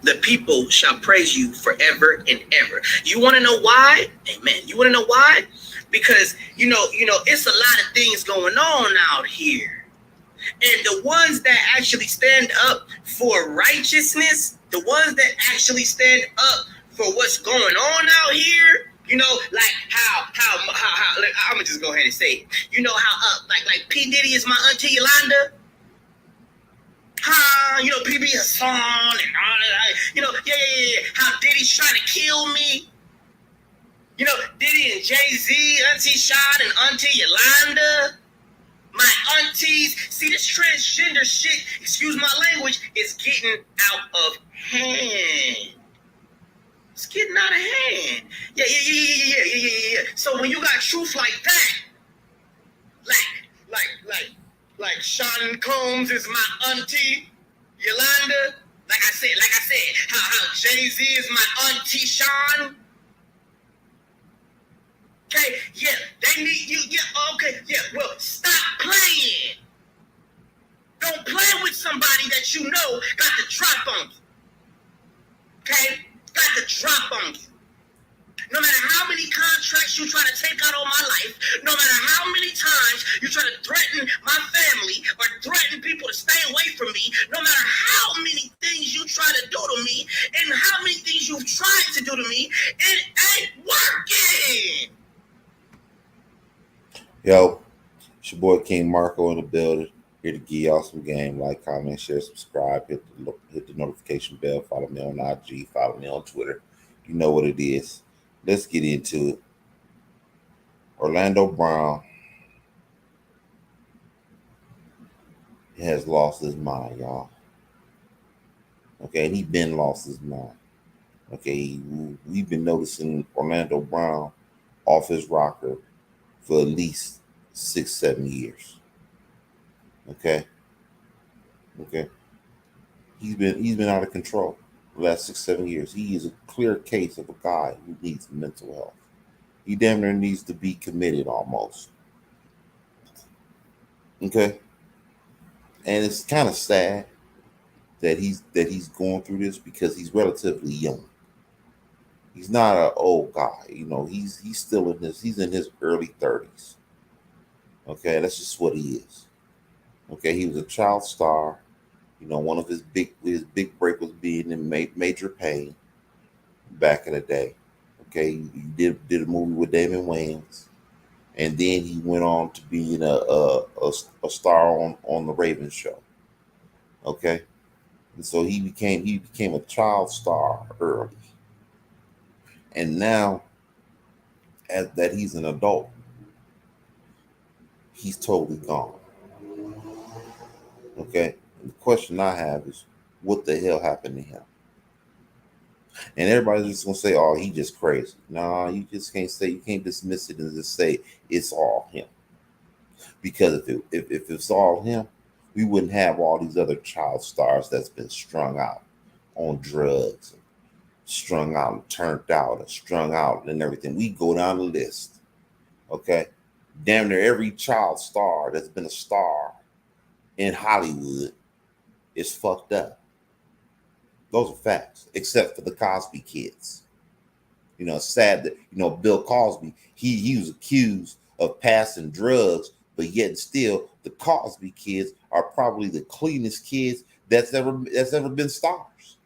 The people shall praise you forever and ever. You want to know why? Amen. You want to know why? Because it's a lot of things going on out here. And the ones that actually stand up for righteousness, the ones that actually stand up for what's going on out here, like how like, I'm gonna just go ahead and say it. You know how like P Diddy is my auntie Yolanda. PB Hassan and all that. Yeah. How Diddy's trying to kill me. Diddy and Jay-Z, Auntie Shad and Auntie Yolanda. My aunties. See, this transgender shit, excuse my language, is getting out of hand. It's getting out of hand. Yeah. So when you got truth like that, like Sean Combs is my auntie Yolanda. Like I said, how Jay-Z is my auntie Sean. Okay, yeah, they need you. Yeah, okay, yeah. Well, stop playing. Don't play with somebody that you know got the drop on you. Okay, got the drop on you. No matter how many contracts you try to take out on my life, no matter how many times you try to threaten my family or threaten people to stay away from me, no matter how many things you try to do to me and how many things you've tried to do to me, it ain't working. Yo, it's your boy King Marko in the building. Here to give y'all some game. Like, comment, share, subscribe, hit the notification bell, follow me on IG, follow me on Twitter. You know what it is. Let's get into it. Orlando Brown has lost his mind, y'all. Okay, and he been lost his mind. Okay, we've been noticing Orlando Brown off his rocker for at least 6-7 years. Okay. He's been out of control for the last 6-7 years. He is a clear case of a guy who needs mental health. He damn near needs to be committed almost. Okay. And it's kind of sad that he's going through this because he's relatively young. He's not an old guy, he's still he's in his early 30s. Okay, that's just what he is. Okay, he was a child star. One of his big break was being in Major Pain back in the day. Okay, he did a movie with Damon Wayans, and then he went on to being a star on the Raven show. Okay, and so he became a child star early, and now as that he's an adult, he's totally gone. Okay, and the question I have is, what the hell happened to him? And everybody's just gonna say, "Oh, he just crazy." No, you just can't say. You can't dismiss it and just say it's all him. Because if it's all him, we wouldn't have all these other child stars that's been strung out on drugs, strung out and turned out, and strung out and everything. We go down the list. Okay, damn near every child star that's been a star in Hollywood is fucked up. Those are facts, except for the Cosby kids. It's sad that, Bill Cosby, he was accused of passing drugs, but yet still the Cosby kids are probably the cleanest kids that's ever been stars.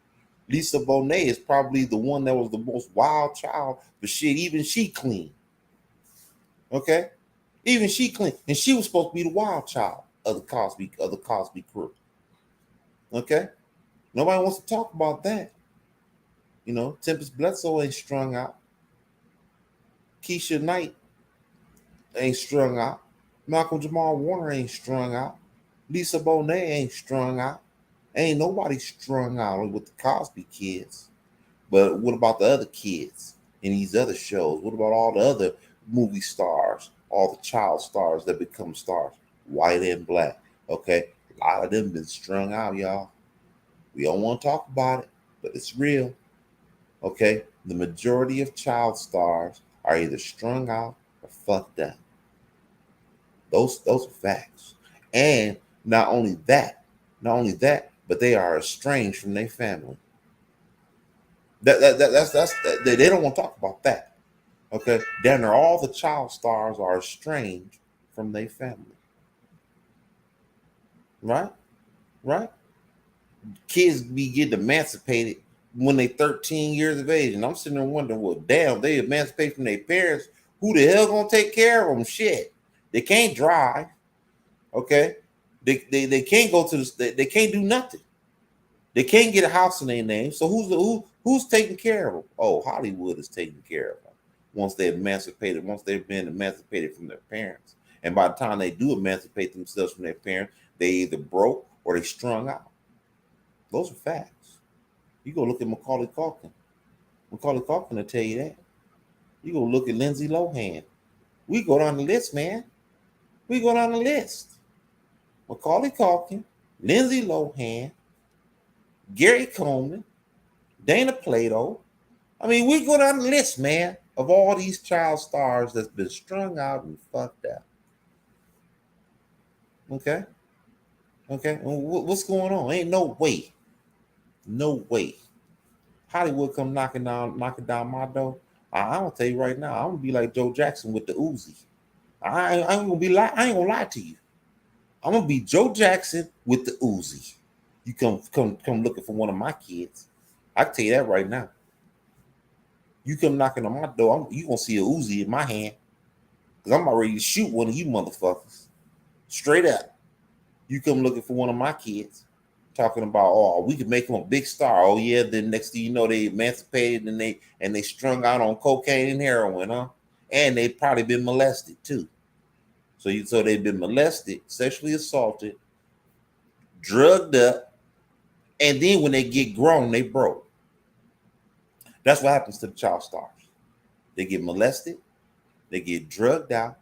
Lisa Bonet is probably the one that was the most wild child, but shit, even she clean. Okay? Even she clean. And she was supposed to be the wild child of the Cosby crew. Okay? Nobody wants to talk about that. Tempest Bledsoe ain't strung out. Keisha Knight ain't strung out. Malcolm Jamal Warner ain't strung out. Lisa Bonet ain't strung out. Ain't nobody strung out with the Cosby kids. But what about the other kids in these other shows? What about all the other movie stars, all the child stars that become stars, white and black? Okay, a lot of them been strung out, y'all. We don't want to talk about it, but it's real. Okay, the majority of child stars are either strung out or fucked up. Those are facts. And not only that, but they are estranged from their family. They don't want to talk about that. Okay, down there, all the child stars are estranged from their family. Right, right. Kids be getting emancipated when they 13 years of age, and I'm sitting there wondering, well, damn, they emancipate from their parents. Who the hell gonna take care of them? Shit, they can't drive. Okay, they can't go to they can't do nothing. They can't get a house in their name. So who's taking care of them? Oh, Hollywood is taking care of them once they're emancipated. Once they've been emancipated from their parents, and by the time they do emancipate themselves from their parents, they either broke or they strung out. Those are facts. You go look at Macaulay Culkin. Macaulay Culkin will tell you that. You go look at Lindsay Lohan. We go down the list, man. We go down the list. Macaulay Culkin, Lindsay Lohan, Gary Coleman, Dana Plato. I mean, we go down the list, man, of all these child stars that's been strung out and fucked up. Okay? Okay? What's going on? Ain't no way. No way. Hollywood come knocking down my door. I'm gonna tell you right now, I'm gonna be like Joe Jackson with the Uzi. I ain't I ain't gonna lie to you. I'm gonna be Joe Jackson with the Uzi. You come looking for one of my kids. I can tell you that right now. You come knocking on my door, you gonna see a Uzi in my hand. Cause I'm about ready to shoot one of you motherfuckers. Straight up. You come looking for one of my kids, talking about, oh, we could make him a big star. Oh yeah, then next thing you know, they emancipated and they strung out on cocaine and heroin, huh? And they probably been molested too. So they've been molested, sexually assaulted, drugged up, and then when they get grown, they broke. That's what happens to the child stars. They get molested, they get drugged out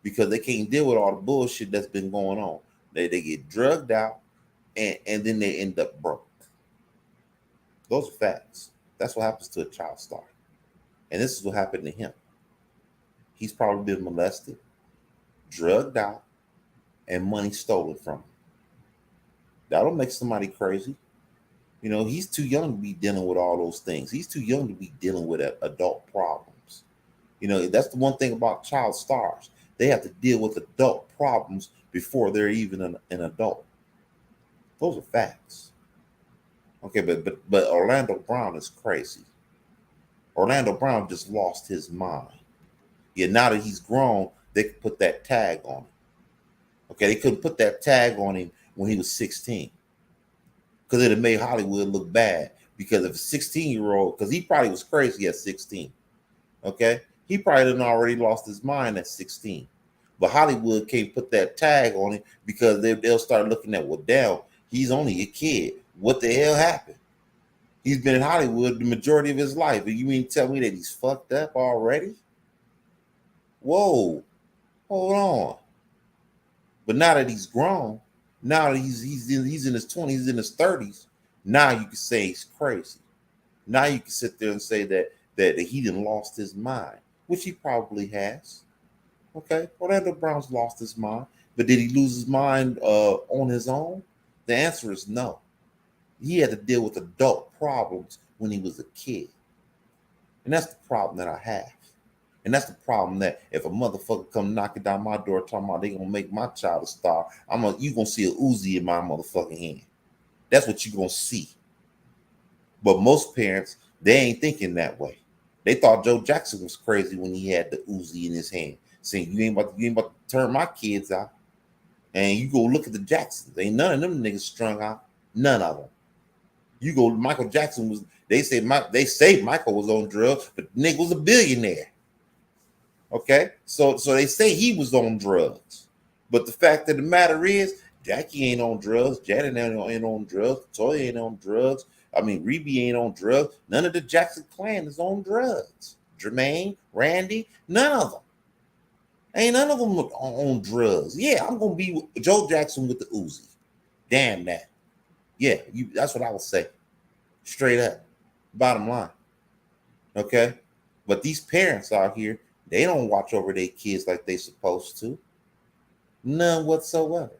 because they can't deal with all the bullshit that's been going on. They get drugged out and then they end up broke. Those are facts. That's what happens to a child star. And this is what happened to him. He's probably been molested, drugged out, and money stolen from him. That'll make somebody crazy. You know, he's too young to be dealing with all those things. He's too young to be dealing with adult problems. You know, that's the one thing about child stars. They have to deal with adult problems before they're even an adult. Those are facts. Okay, but Orlando Brown is crazy. Orlando Brown just lost his mind. Yeah, now that he's grown, they could put that tag on him. Okay, they couldn't put that tag on him when he was 16. Because it'd have made Hollywood look bad. Because if a 16-year-old, because he probably was crazy at 16. Okay? He probably done already lost his mind at 16. But Hollywood can't put that tag on him because they'll start looking at, well, damn, he's only a kid. What the hell happened? He's been in Hollywood the majority of his life. And you mean to tell me that he's fucked up already? Whoa, hold on. But now that he's grown, now that he's in his 20s, he's in his 30s, now you can say he's crazy. Now you can sit there and say that he didn't lost his mind, which he probably has. Okay, Orlando Brown's lost his mind, but did he lose his mind on his own? The answer is no. He had to deal with adult problems when he was a kid, and that's the problem that I have. And that's the problem, that if a motherfucker come knocking down my door talking about they gonna make my child a star, you gonna see a Uzi in my motherfucking hand. That's what you gonna see. But most parents, they ain't thinking that way. They thought Joe Jackson was crazy when he had the Uzi in his hand, saying you ain't about to turn my kids out. And you go look at the Jacksons, ain't none of them niggas strung out. None of them. You go, Michael Jackson was. They say Michael was on drugs, but the nigga was a billionaire. Okay, so they say he was on drugs, but the fact of the matter is, Jackie ain't on drugs, Janet ain't on drugs, Toya ain't on drugs. I mean, Reby ain't on drugs. None of the Jackson clan is on drugs. Jermaine, Randy, none of them. Ain't none of them on drugs. Yeah, I'm gonna be Joe Jackson with the Uzi. Damn that. Yeah, that's what I would say. Straight up, bottom line. Okay, but these parents out here, they don't watch over their kids like they supposed to. None whatsoever.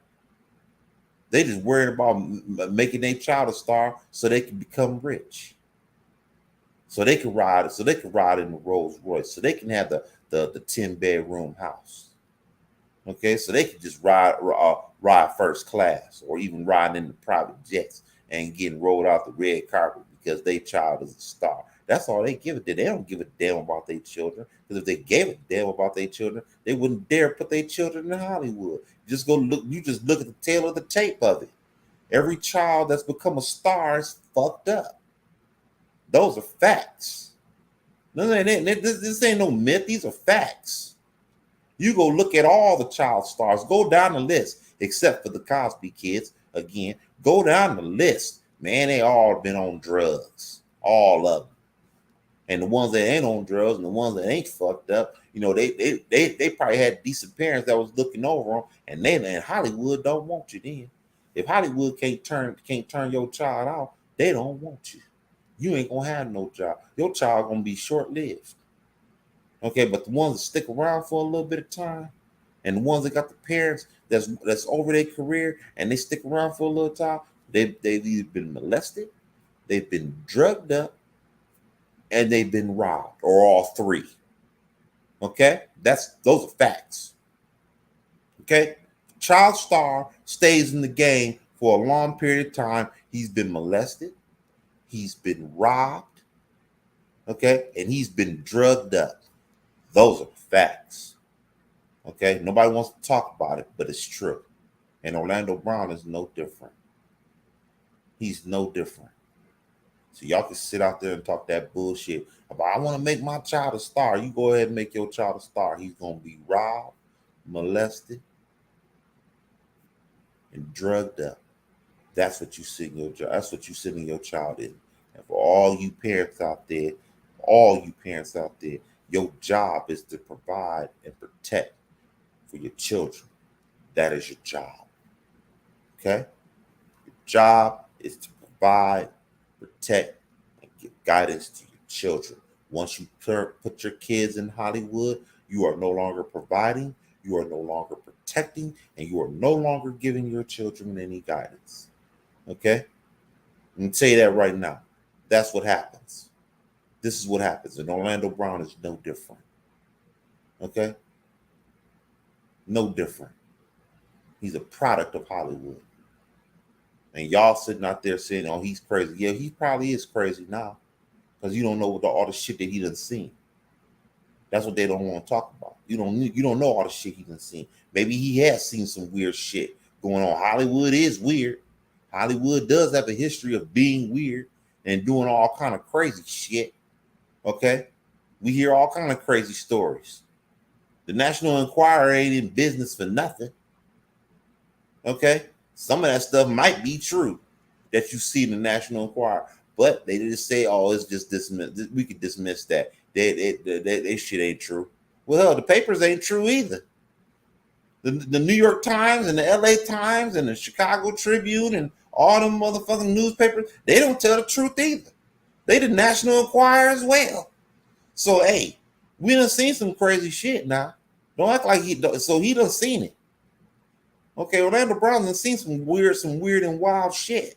They just worried about making their child a star so they can become rich. So they can ride. So they can ride in the Rolls Royce. So they can have the 10-bedroom house. Okay, so they can just ride first class, or even ride in the private jets and getting rolled out the red carpet because their child is a star. That's all they give a damn. They don't give a damn about their children, because if they gave a damn about their children, they wouldn't dare put their children in Hollywood. Just go look. You just look at the tail of the tape of it. Every child that's become a star is fucked up. Those are facts. This ain't no myth. These are facts. You go look at all the child stars. Go down the list, except for the Cosby kids. Again, go down the list. Man, they all been on drugs. All of them. And the ones that ain't on drugs and the ones that ain't fucked up, they probably had decent parents that was looking over them. And Hollywood don't want you then. If Hollywood can't turn your child out, they don't want you. You ain't gonna have no job. Your child gonna be short lived. Okay, but the ones that stick around for a little bit of time, and the ones that got the parents that's over their career and they stick around for a little time, they've either been molested, they've been drugged up, and they've been robbed, or all three. Okay, those are facts. Okay, child star stays in the game for a long period of time. He's been molested, he's been robbed, okay, and he's been drugged up. Those are facts. Okay, nobody wants to talk about it, but it's true. And Orlando Brown is no different. He's no different. So y'all can sit out there and talk that bullshit about, I want to make my child a star. You go ahead and make your child a star. He's gonna be robbed, molested, and drugged up. That's what you send your child. That's what you sending your child in. And for all you parents out there, your job is to provide and protect for your children. That is your job. Okay? Your job is to provide, protect, and give guidance to your children. Once you put your kids in Hollywood, you are no longer providing, you are no longer protecting, and you are no longer giving your children any guidance. Okay? I'm going to tell you that right now. That's what happens. This is what happens. And Orlando Brown is no different. Okay? No different. He's a product of Hollywood. And y'all sitting out there saying, oh, he's crazy. Yeah, he probably is crazy now, because you don't know all the shit that he done seen. That's what they don't want to talk about. You don't know all the shit he done seen. Maybe he has seen some weird shit going on. Hollywood is weird. Hollywood does have a history of being weird and doing all kind of crazy shit. Okay? We hear all kind of crazy stories. The National Enquirer ain't in business for nothing. Okay? Some of that stuff might be true that you see in the National Enquirer, but they just say, oh, it's just dismiss. We could dismiss that. They shit ain't true. Well, hell, the papers ain't true either. The New York Times and the LA Times and the Chicago Tribune and all them motherfucking newspapers, they don't tell the truth either. They the National Enquirer as well. So, hey, we done seen some crazy shit now. Don't act like he done seen it. Okay, Orlando Brown done seen some weird and wild shit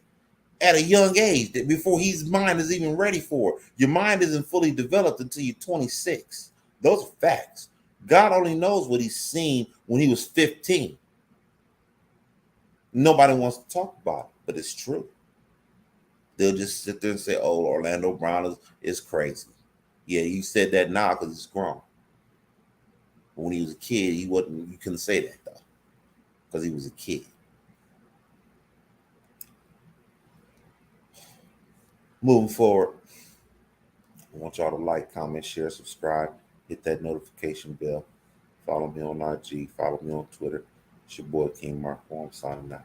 at a young age, that before his mind is even ready for it. Your mind isn't fully developed until you're 26. Those are facts. God only knows what he's seen when he was 15. Nobody wants to talk about it, but it's true. They'll just sit there and say, oh, Orlando Brown is crazy. Yeah, you said that now because he's grown. But when he was a kid, you couldn't say that though, because he was a kid. Moving forward, I want y'all to like, comment, share, subscribe, hit that notification bell. Follow me on IG, follow me on Twitter. It's your boy King Marko. I'm signing out.